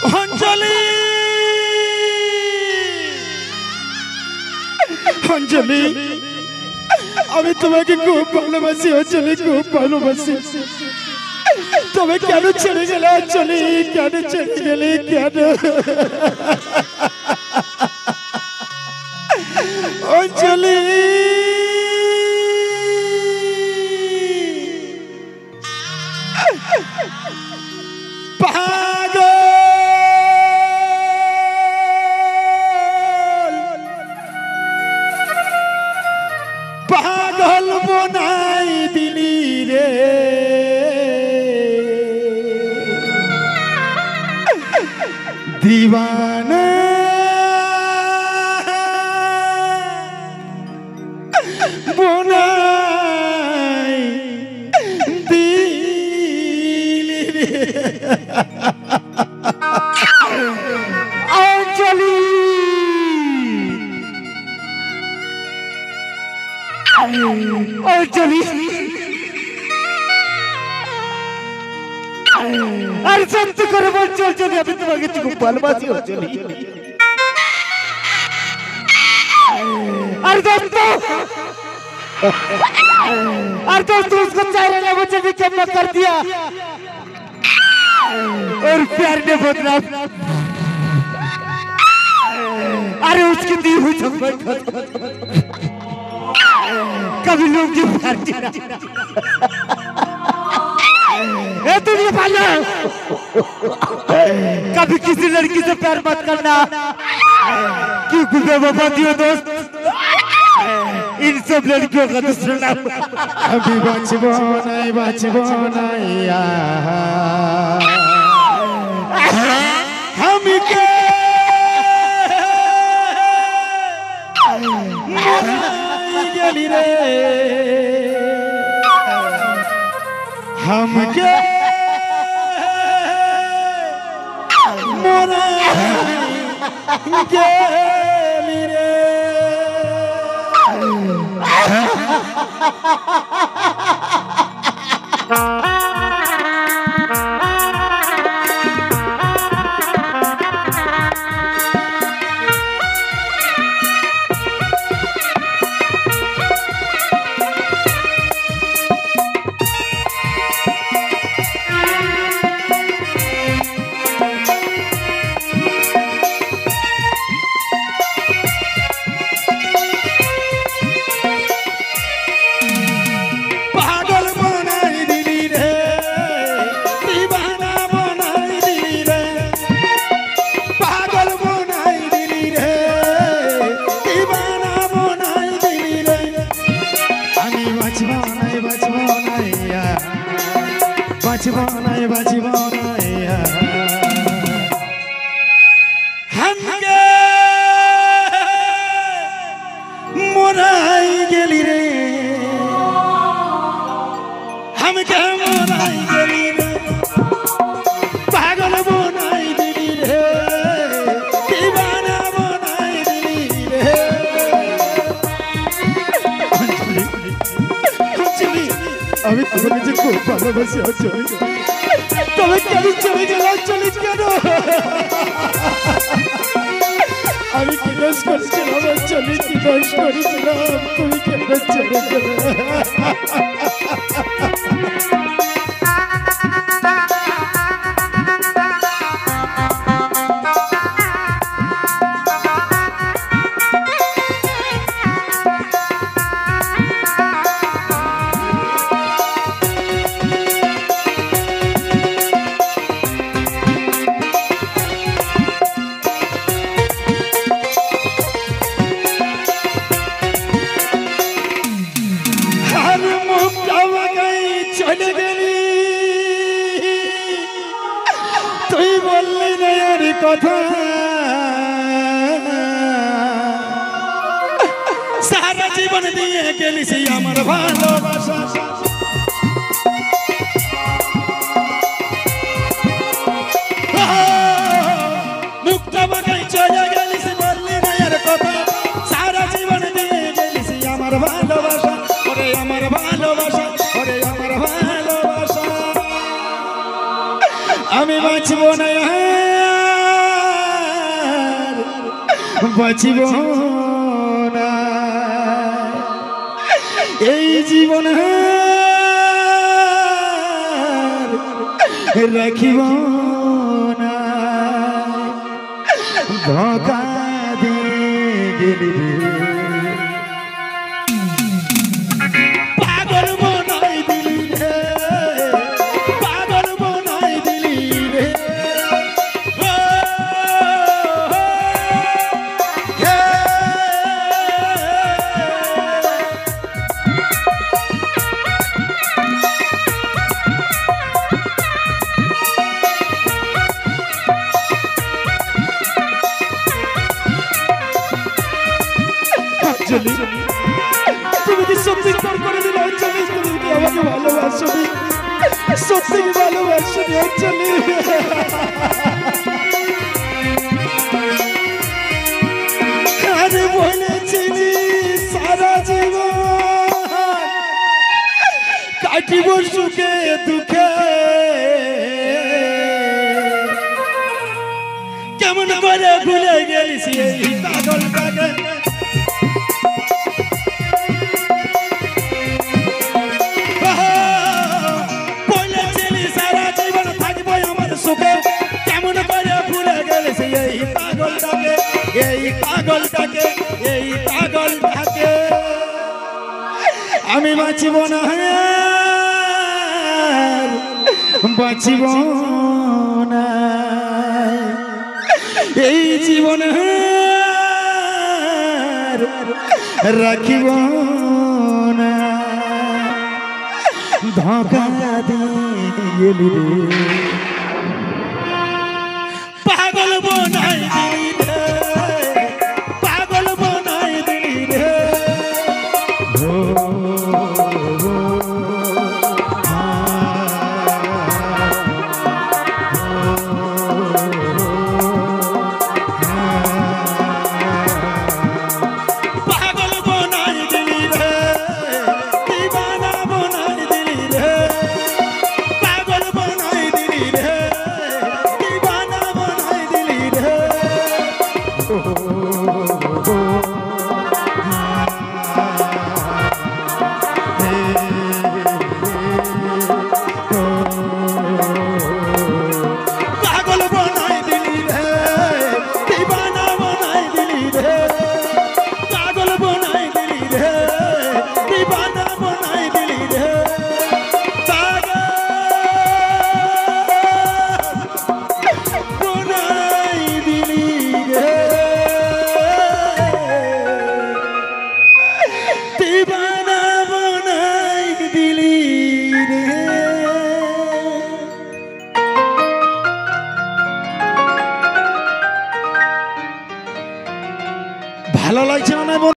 अंजलि अंजलि আমি তোমাকে খুব ভালোবাসি अंजलि খুব ভালোবাসি তুমি কেন ছেড়ে গেলে अंजलि কেন ছেড়ে গেলে কেন अंजलि पागल बनाई दिली रे दीवाना बनाई दिली रे अंजलि अंजलि अरे संत करे बोल चल चल अभी तुम्हारे तुम बालबासी हो चली अरे दोस्तों उसको चाहे ना मुझे भी कम कर दिया और प्यार ने बदला अरे उसकी दी हुई चम्मच कभी लोग क्यों प्यार किया ए तुम ये पालो कभी किसी लड़की से प्यार मत करना क्यों गुस्से वफाती हो दोस्त इन सब लड़कियों का दूसरा नाम अभी बचबो नहीं हम के गली रे हम के मोरा गली रे अभी तुम्हें मुझे खूब भालोबासी अंजलि तुम्हें क्या चले गया अंजलि क्या नो अभी किधर कर चला अंजलि किधर कर चला तुम्हें क्या चले गया सारा जीवन दिए गेली से আমার ভালোবাসা মুক্ত বাগাই চলে গেলি সে বললি না আর কথা সারা জীবন দিয়ে গেলি সে আমার ভালোবাসা ওরে আমার ভালোবাসা ওরে আমার ভালোবাসা আমি বাঁচবো না বাঁচিব না এই জীবন রাখিব না ধোঁকা দিয়ে গেলি পাগল বনাই দিলি রে পাগল বনাই দিলি রে তুমি কি সত্যি করে দিলে অঞ্জলি তুমি কি আমাকে ভালোবাসো সত্যি কি ভালোবাসো অঞ্জলি আরে বলেছিলি সারা জীবন কাটিব সুখে দুঃখে কেমন করে ভুলে গেলিস এই পাগলটাকে কেমন করে ভুলে গেলিস এই পাগলটাকে আমি বাঁচিব না বাঁচিব না এই জীবন রাখিব না ধোঁকা দিয়ে গেলি রে পাগল বনাই দিলি রে পাগল বনাই দিলি রে পাগল বনাই দিলি রে দিবানা বনাই দিলি রে পাগল বনাই দিলি রে দিবানা বনাই দিলি রে পাগল বনাই দিলি রে দিবানা বনাই দিলি রে পাগল বনাই দিলি রে দিবানা বনাই দিলি রে পাগল বনাই দিলি রে দিবানা বনাই দিলি রে ভালো লাগছে না